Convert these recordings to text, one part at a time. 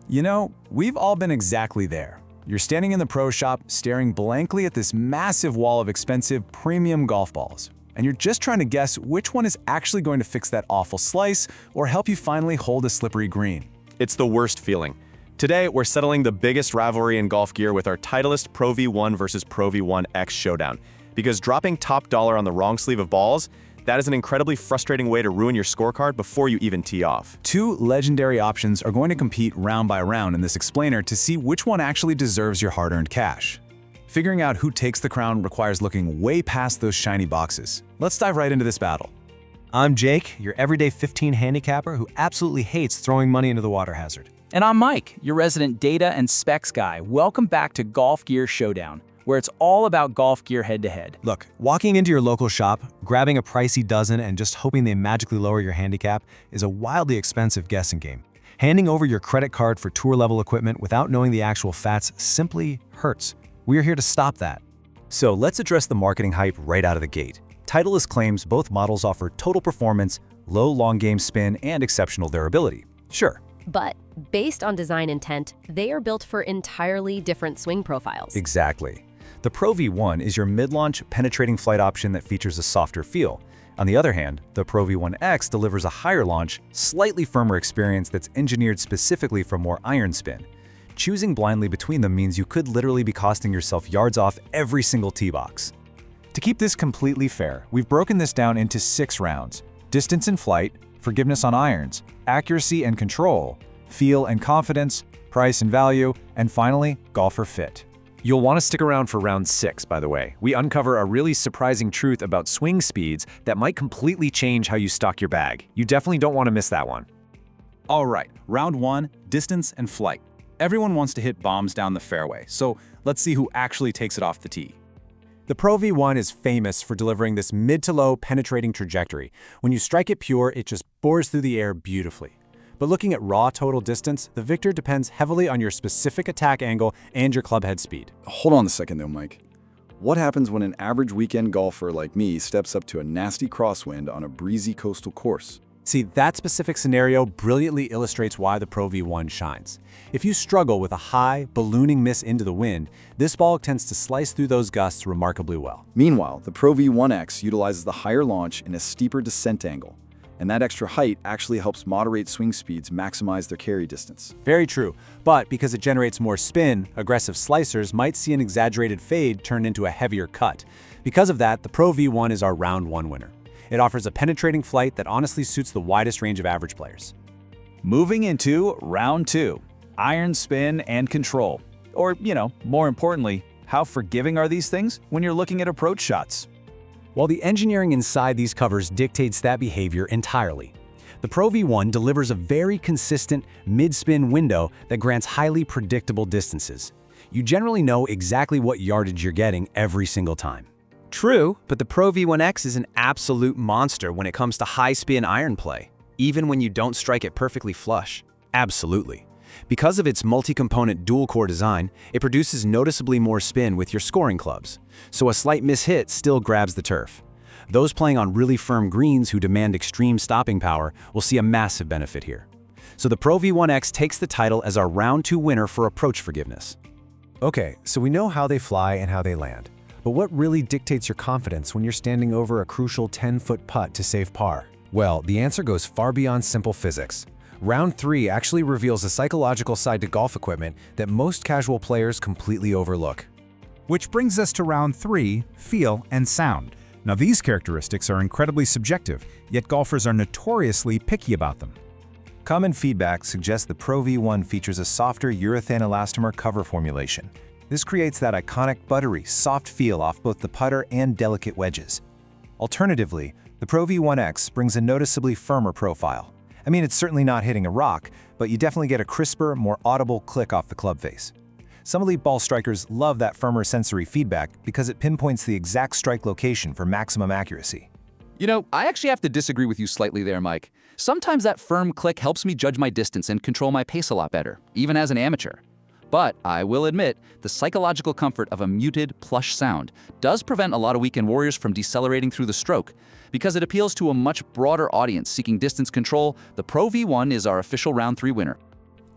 You know, we've all been exactly there. You're standing in the pro shop, staring blankly at this massive wall of expensive premium golf balls. And you're just trying to guess which one is actually going to fix that awful slice or help you finally hold a slippery green. It's the worst feeling. Today, we're settling the biggest rivalry in golf gear with our Titleist Pro V1 versus Pro V1x Showdown. Because dropping top dollar on the wrong sleeve of balls, that is an incredibly frustrating way to ruin your scorecard before you even tee off. Two legendary options are going to compete round by round in this explainer to see which one actually deserves your hard-earned cash. Figuring out who takes the crown requires looking way past those shiny boxes. Let's dive right into this battle. I'm Jake, your everyday 15 handicapper who absolutely hates throwing money into the water hazard. And I'm Mike, your resident data and specs guy. Welcome back to Golf Gear Showdown, where it's all about golf gear head-to-head. Look, walking into your local shop, grabbing a pricey dozen and just hoping they magically lower your handicap is a wildly expensive guessing game. Handing over your credit card for tour-level equipment without knowing the actual facts simply hurts. We're here to stop that. So let's address the marketing hype right out of the gate. Titleist claims both models offer total performance, low long game spin, and exceptional durability. Sure. But based on design intent, they are built for entirely different swing profiles. Exactly. The Pro V1 is your mid-launch penetrating flight option that features a softer feel. On the other hand, the Pro V1x delivers a higher launch, slightly firmer experience that's engineered specifically for more iron spin. Choosing blindly between them means you could literally be costing yourself yards off every single tee box. To keep this completely fair, we've broken this down into 6 rounds: distance and flight, forgiveness on irons, accuracy and control, feel and confidence, price and value, and finally, golfer fit. You'll want to stick around for round 6, by the way. We uncover a really surprising truth about swing speeds that might completely change how you stock your bag. You definitely don't want to miss that one. All right, round 1, distance and flight. Everyone wants to hit bombs down the fairway, so let's see who actually takes it off the tee. The Pro V1 is famous for delivering this mid to low penetrating trajectory. When you strike it pure, it just bores through the air beautifully. But looking at raw total distance, the victor depends heavily on your specific attack angle and your club head speed. Hold on a second though, Mike. What happens when an average weekend golfer like me steps up to a nasty crosswind on a breezy coastal course? See, that specific scenario brilliantly illustrates why the Pro V1 shines. If you struggle with a high, ballooning miss into the wind, this ball tends to slice through those gusts remarkably well. Meanwhile, the Pro V1x utilizes the higher launch and a steeper descent angle, and that extra height actually helps moderate swing speeds maximize their carry distance. Very true, but because it generates more spin, aggressive slicers might see an exaggerated fade turn into a heavier cut. Because of that, the Pro V1 is our round 1 winner. It offers a penetrating flight that honestly suits the widest range of average players. Moving into round 2, iron spin and control. Or, more importantly, how forgiving are these things when you're looking at approach shots? While the engineering inside these covers dictates that behavior entirely. The Pro V1 delivers a very consistent mid-spin window that grants highly predictable distances. You generally know exactly what yardage you're getting every single time. True, but the Pro V1x is an absolute monster when it comes to high-spin iron play, even when you don't strike it perfectly flush. Absolutely. Because of its multi-component dual-core design, it produces noticeably more spin with your scoring clubs, so a slight mishit still grabs the turf. Those playing on really firm greens who demand extreme stopping power will see a massive benefit here. So the Pro V1x takes the title as our round 2 winner for approach forgiveness. Okay, so we know how they fly and how they land. But what really dictates your confidence when you're standing over a crucial 10-foot putt to save par? Well, the answer goes far beyond simple physics. Round 3 actually reveals a psychological side to golf equipment that most casual players completely overlook. Which brings us to round 3, feel and sound. Now these characteristics are incredibly subjective, yet golfers are notoriously picky about them. Common feedback suggests the Pro V1 features a softer urethane elastomer cover formulation. This creates that iconic buttery, soft feel off both the putter and delicate wedges. Alternatively, the Pro V1x brings a noticeably firmer profile. I mean, it's certainly not hitting a rock, but you definitely get a crisper, more audible click off the club face. Some elite ball strikers love that firmer sensory feedback because it pinpoints the exact strike location for maximum accuracy. I actually have to disagree with you slightly there, Mike. Sometimes that firm click helps me judge my distance and control my pace a lot better, even as an amateur. But I will admit, the psychological comfort of a muted, plush sound does prevent a lot of weekend warriors from decelerating through the stroke. Because it appeals to a much broader audience seeking distance control, the Pro V1 is our official round 3 winner.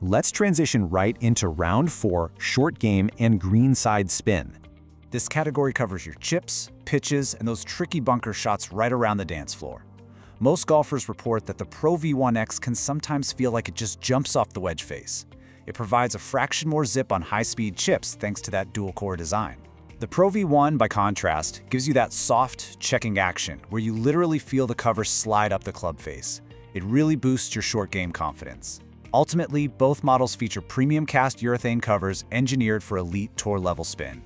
Let's transition right into round 4, short game and greenside spin. This category covers your chips, pitches, and those tricky bunker shots right around the dance floor. Most golfers report that the Pro V1x can sometimes feel like it just jumps off the wedge face. It provides a fraction more zip on high-speed chips thanks to that dual-core design. The Pro V1, by contrast, gives you that soft, checking action where you literally feel the cover slide up the club face. It really boosts your short game confidence. Ultimately, both models feature premium cast urethane covers engineered for elite tour-level spin.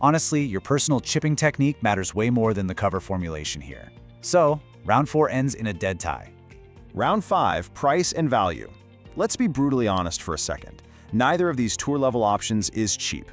Honestly, your personal chipping technique matters way more than the cover formulation here. So, round 4 ends in a dead tie. Round 5, price and value. Let's be brutally honest for a second. Neither of these tour-level options is cheap.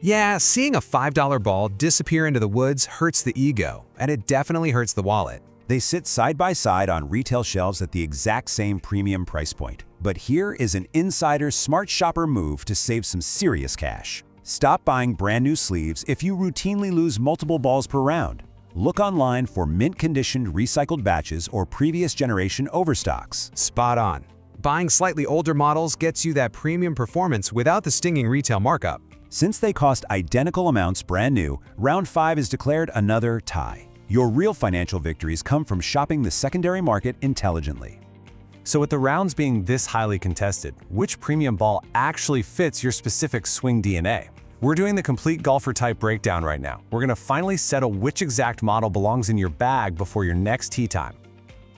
Yeah, seeing a $5 ball disappear into the woods hurts the ego, and it definitely hurts the wallet. They sit side by side on retail shelves at the exact same premium price point. But here is an insider smart shopper move to save some serious cash. Stop buying brand new sleeves if you routinely lose multiple balls per round. Look online for mint-conditioned recycled batches or previous generation overstocks. Spot on. Buying slightly older models gets you that premium performance without the stinging retail markup. Since they cost identical amounts brand new, round 5 is declared another tie. Your real financial victories come from shopping the secondary market intelligently. So with the rounds being this highly contested, which premium ball actually fits your specific swing DNA? We're doing the complete golfer type breakdown right now. We're going to finally settle which exact model belongs in your bag before your next tee time.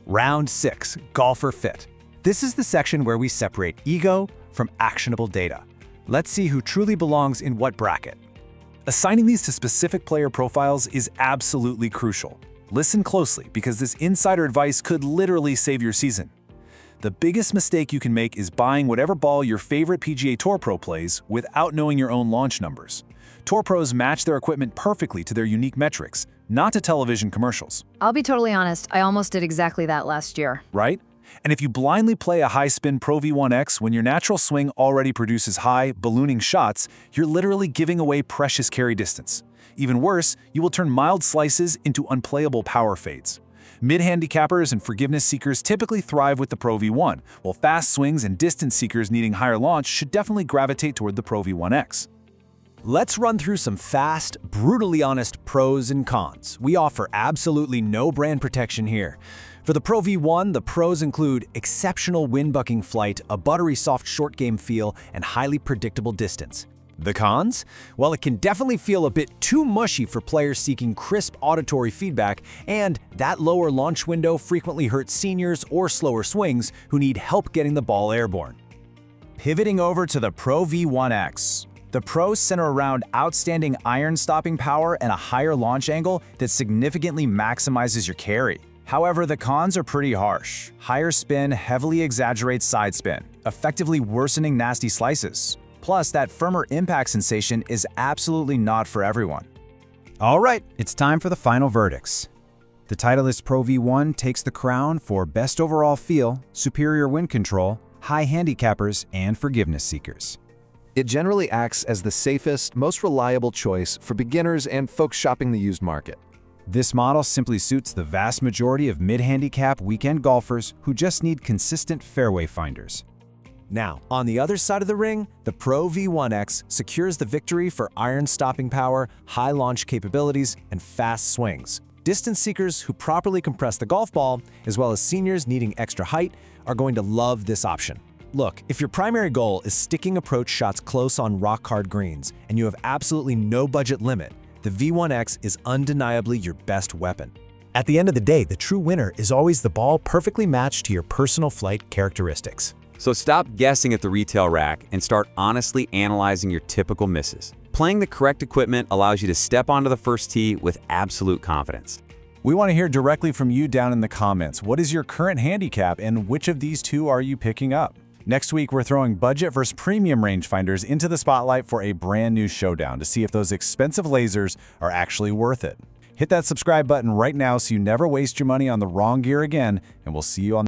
Round 6, golfer fit. This is the section where we separate ego from actionable data. Let's see who truly belongs in what bracket. Assigning these to specific player profiles is absolutely crucial. Listen closely because this insider advice could literally save your season. The biggest mistake you can make is buying whatever ball your favorite PGA Tour Pro plays without knowing your own launch numbers. Tour pros match their equipment perfectly to their unique metrics, not to television commercials. I'll be totally honest, I almost did exactly that last year. Right? And if you blindly play a high-spin Pro V1x when your natural swing already produces high, ballooning shots, you're literally giving away precious carry distance. Even worse, you will turn mild slices into unplayable power fades. Mid-handicappers and forgiveness seekers typically thrive with the Pro V1, while fast swings and distance seekers needing higher launch should definitely gravitate toward the Pro V1x. Let's run through some fast, brutally honest pros and cons. We offer absolutely no brand protection here. For the Pro V1, the pros include exceptional wind-bucking flight, a buttery soft short game feel, and highly predictable distance. The cons? Well, it can definitely feel a bit too mushy for players seeking crisp auditory feedback, and that lower launch window frequently hurts seniors or slower swings who need help getting the ball airborne. Pivoting over to the Pro V1x. The pros center around outstanding iron stopping power and a higher launch angle that significantly maximizes your carry. However, the cons are pretty harsh. Higher spin heavily exaggerates side spin, effectively worsening nasty slices. Plus, that firmer impact sensation is absolutely not for everyone. All right, it's time for the final verdicts. The Titleist Pro V1 takes the crown for best overall feel, superior wind control, high handicappers, and forgiveness seekers. It generally acts as the safest, most reliable choice for beginners and folks shopping the used market. This model simply suits the vast majority of mid-handicap weekend golfers who just need consistent fairway finders. Now, on the other side of the ring, the Pro V1x secures the victory for iron stopping power, high launch capabilities, and fast swings. Distance seekers who properly compress the golf ball, as well as seniors needing extra height, are going to love this option. Look, if your primary goal is sticking approach shots close on rock-hard greens, and you have absolutely no budget limit, the V1x is undeniably your best weapon. At the end of the day, the true winner is always the ball perfectly matched to your personal flight characteristics. So stop guessing at the retail rack and start honestly analyzing your typical misses. Playing the correct equipment allows you to step onto the first tee with absolute confidence. We want to hear directly from you down in the comments. What is your current handicap and which of these two are you picking up? Next week, we're throwing budget versus premium rangefinders into the spotlight for a brand new showdown to see if those expensive lasers are actually worth it. Hit that subscribe button right now so you never waste your money on the wrong gear again, and we'll see you on